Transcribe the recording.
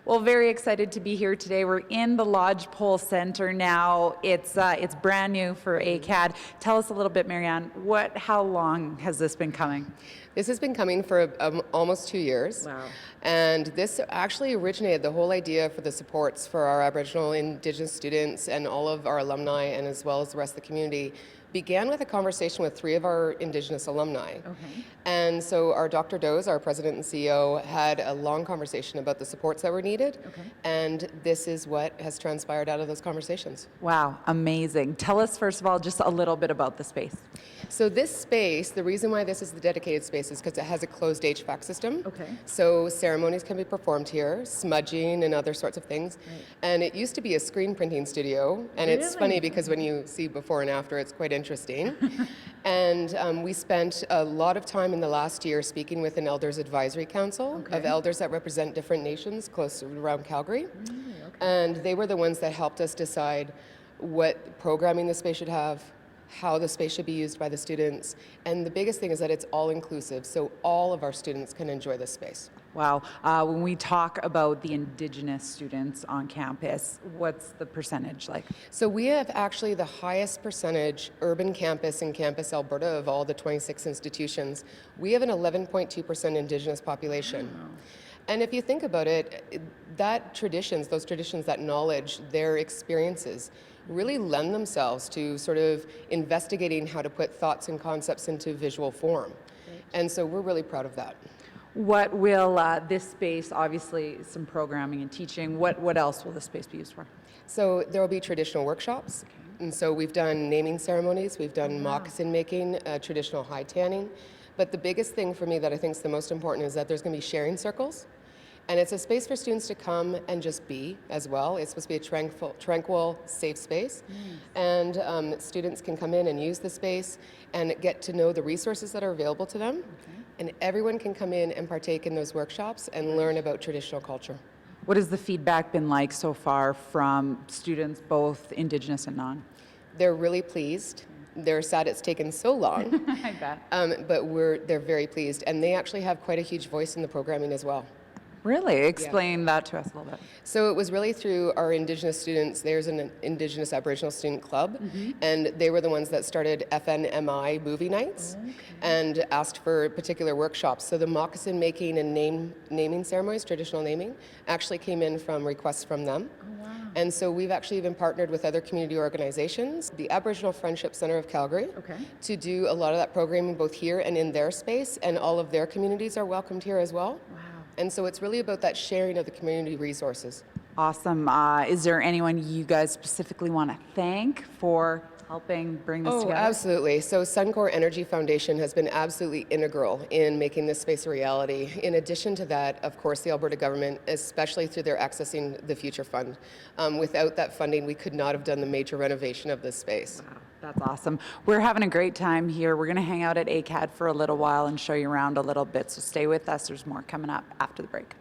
Well, very excited to be here today. We're in the Lodgepole Center now. It's brand new for ACAD. Tell us a little bit, Marianne. How long has this been coming? This has been coming for almost 2 years. Wow. And this actually originated, the whole idea for the supports for our Aboriginal Indigenous students and all of our alumni, and as well as the rest of the community, began with a conversation with 3 of our Indigenous alumni. Okay. And so our Dr. Doze, our president and CEO, had a long conversation about the supports that were needed. Okay. And this is what has transpired out of those conversations. Wow, amazing. Tell us, first of all, just a little bit about the space. So this space, the reason why this is the dedicated space is because it has a closed HVAC system. Okay. So ceremonies can be performed here, smudging and other sorts of things. Right. And it used to be a screen printing studio. And it's Really? funny because when you see before and after, it's quite interesting. And we spent a lot of time in the last year speaking with an Elders Advisory Council of elders that represent different nations close to around Calgary. Really? Okay. And they were the ones that helped us decide what programming the space should have, how the space should be used by the students. And the biggest thing is that it's all inclusive, so all of our students can enjoy this space. Wow. When we talk about the Indigenous students on campus, what's the percentage like? So we have actually the highest percentage urban campus in Campus Alberta of all the 26 institutions. We have an 11.2% Indigenous population. Wow. And if you think about it, those traditions, that knowledge, their experiences really lend themselves to sort of investigating how to put thoughts and concepts into visual form. Right. And so we're really proud of that. What will this space, obviously some programming and teaching, what else will this space be used for? So there will be traditional workshops. Okay. And so we've done naming ceremonies, we've done moccasin making, traditional high tanning. But the biggest thing for me that I think is the most important is that there's going to be sharing circles. And it's a space for students to come and just be as well. It's supposed to be a tranquil, safe space. And students can come in and use the space and get to know the resources that are available to them. Okay. And everyone can come in and partake in those workshops and learn about traditional culture. What has the feedback been like so far from students, both Indigenous and non? They're really pleased. They're sad it's taken so long. I bet. But they're very pleased. And they actually have quite a huge voice in the programming as well. Really? Explain that to us a little bit. So it was really through our Indigenous students. There's an Indigenous Aboriginal Student Club, and they were the ones that started FNMI movie nights and asked for particular workshops. So the moccasin making and naming ceremonies, traditional naming, actually came in from requests from them. Oh, wow. And so we've actually even partnered with other community organizations, the Aboriginal Friendship Center of Calgary, to do a lot of that programming both here and in their space, and all of their communities are welcomed here as well. Wow. And so it's really about that sharing of the community resources. Awesome. Is there anyone you guys specifically want to thank for helping bring this together? Absolutely. So Suncor Energy Foundation has been absolutely integral in making this space a reality. In addition to that, of course, the Alberta government, especially through their Accessing the Future Fund. Without that funding, we could not have done the major renovation of this space. Wow, that's awesome. We're having a great time here. We're going to hang out at ACAD for a little while and show you around a little bit, so stay with us. There's more coming up after the break.